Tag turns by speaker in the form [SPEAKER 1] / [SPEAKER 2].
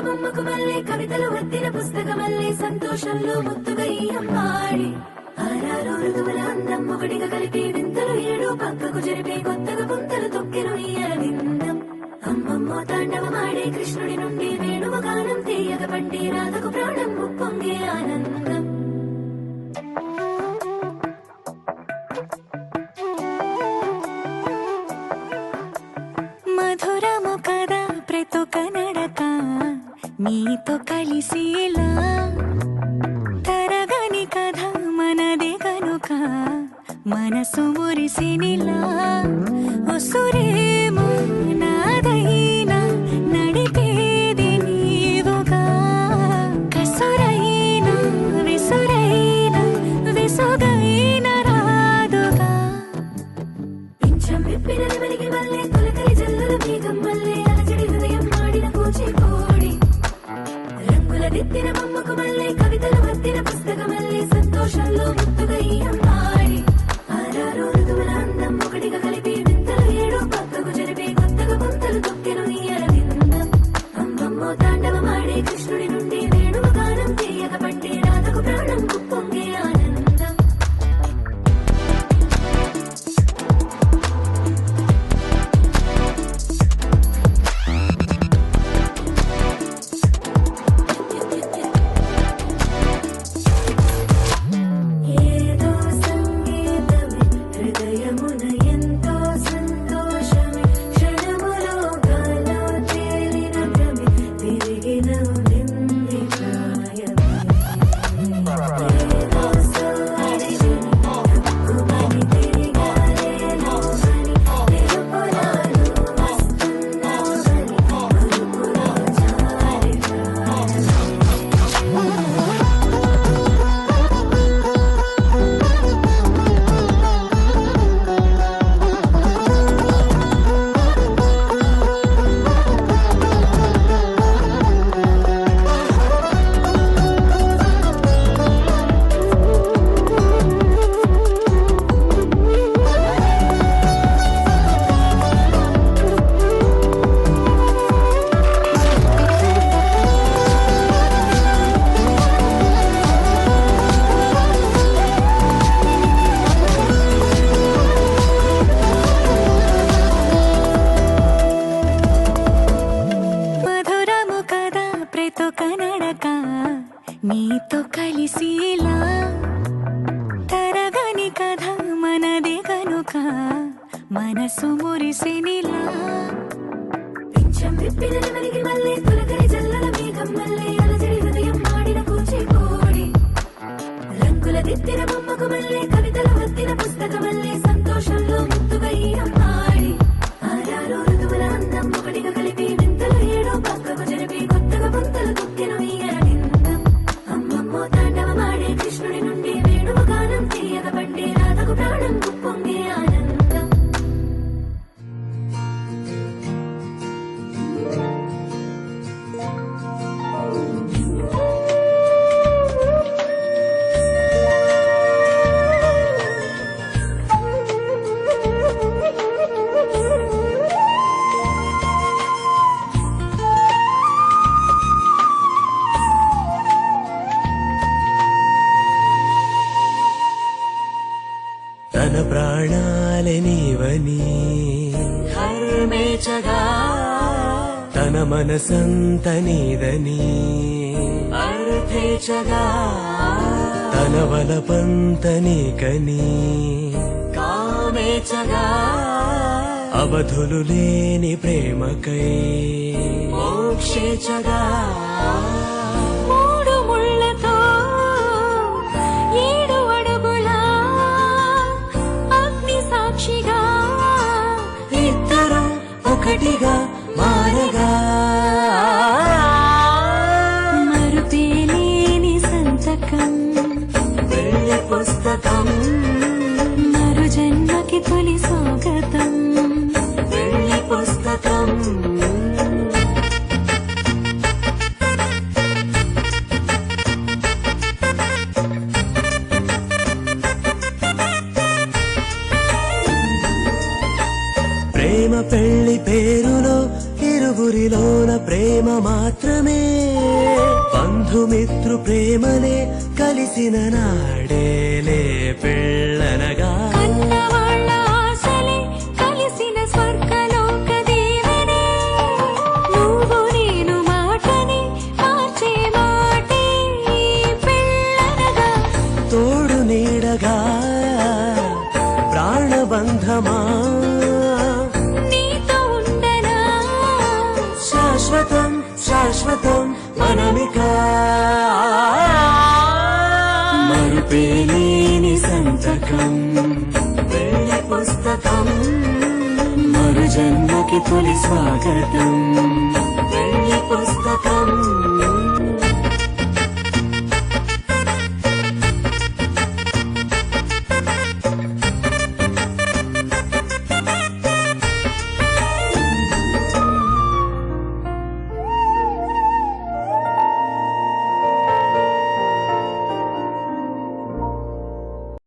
[SPEAKER 1] బొమ్మకు మళ్ళీ కవితలు వత్తిన పుస్తకమల్లే సంతోషంలో ముద్దుగా ఈ అమ్మాడి ఆరారు ఋతువుల అందం ఒకటిగా కలిపి వింతలు ఏడు పక్కకు జరిపే కొత్తగా పుంతలు తొక్కెను ఈ అరవిందం అమ్మమ్మో తాండవమాడే కృష్ణుడి నుండి వేణువ గానం తీయగ పండి రాధకు ప్రాణం ఉప్పొంగే ఆనందం
[SPEAKER 2] మధురము కదా ప్రతొక నడక నీతో కలిసేలా తరగని కథ మనదే కనుక మనసు మురిసినిలా ఉసురేమో నాదైనా నడిపేది నీవుగా కసురైనా విసురైనా విసుగైన రాదుగా
[SPEAKER 1] పింఛం విప్పిన నెమలికి మల్లె తొలకరి జల్లుల మేఘం మల్లె అలజడి హృదయం మాడిన కూచిపూడి రంగుల దిద్దిన బొమ్మకు మల్లె కవితలు వత్తిన పుస్తకమల్లే సంతోషంలో ముద్దుగా ఈ అమ్మాడి ఆరారు ఋతువుల అందం ఒకటిగా కలిపి వింతలు ఏడు పక్కకు జరిపే కొత్తగా పుంతలు తొక్కెను ఈ అరవిందం అమ్మమ్మో తాండవమాడే కృష్ణుడి నుండి వేణువ గానం తీయగ పండి రాధకు ప్రాణం ఉప్పొంగే ఆనందం ఏదో సంగీతమే హృదయమున ఎంతో సంతోషమే క్షణములో గాలో తేలిన భ్రమే తిరిగిన నింది ప్రాయమే ఏదో సోయని హక్కుమని తిరిగాలేను అని నిలుపులాలు వస్తున్నావని మరుపులో జారి ప్రాయమే
[SPEAKER 2] మధురము కదా ప్రతొక నడక నీతో కలిసేలా తరగని కథ మనదే కనుక మనసు మురిసినిలా
[SPEAKER 1] పింఛం విప్పిన నెమలికి మల్లె తొలకరి జల్లుల మేఘం మల్లె అలజడి హృదయం మాడిన కూచిపూడి రంగుల దిద్దిన బొమ్మకు మల్లె కవితలు వత్తిన పుస్తకమల్లే సంతోషంలో ముద్దుగా ఈ అమ్మాడి ఆరారు ఋతువుల అందం ఒకటిగా కలిపి వింతలు ఏడు పక్కకు జరిపి కొత్తగా పుంతలు తొక్కెను ఈ అరవిందం అమ్మమ్మో తాండవమాడే కృష్ణుడి నుండి వేణువ గానం తీయగ పండి రాధకు ప్రాణం ఉప్పొంగే ఆనందం
[SPEAKER 3] తన ప్రాణాలే నీవని
[SPEAKER 1] హర్మేచగా
[SPEAKER 3] తన మనసంత నీదని
[SPEAKER 1] అర్థేచగా
[SPEAKER 3] తన వలపంత నీకని
[SPEAKER 1] కామేచగా
[SPEAKER 3] అవధులు లేని ప్రేమకై
[SPEAKER 1] మోక్షేచగా
[SPEAKER 2] మూడు ముళ్ళతో ఏడు అడుగుల అగ్ని సాక్షిగా
[SPEAKER 3] ఇద్దరు ఒకటిగా మారగా
[SPEAKER 2] మరుపేలేని సంతకం
[SPEAKER 3] వెళ్ళి పుస్తకం
[SPEAKER 2] మరు జన్మకి తొలి స్వాగతం
[SPEAKER 3] వెళ్ళి పుస్తకం ప్రేమ పెళ్లి పేరులో ఇరు ఇరువురిలోన ప్రేమ మాత్రమే బంధుమిత్రు ప్రేమనే కలిసిన నాడేలే పెళ్ళనగా
[SPEAKER 2] కన్నవాళ్ళ ఆశలే కలిసిన స్వర్గలోక దీవెనే నువ్వు నేను మాటని మార్చే మాటే పెళ్ళనగా
[SPEAKER 3] తోడు నీడగా ప్రాణబంధమా
[SPEAKER 2] నీతో ఉండనా
[SPEAKER 3] శాశ్వతం శాశ్వతం మనమిక మరుపేలేని సంతకం పెళ్లి పుస్తకం మరు జన్మకి తొలి స్వాగతం పెళ్లి పుస్తకం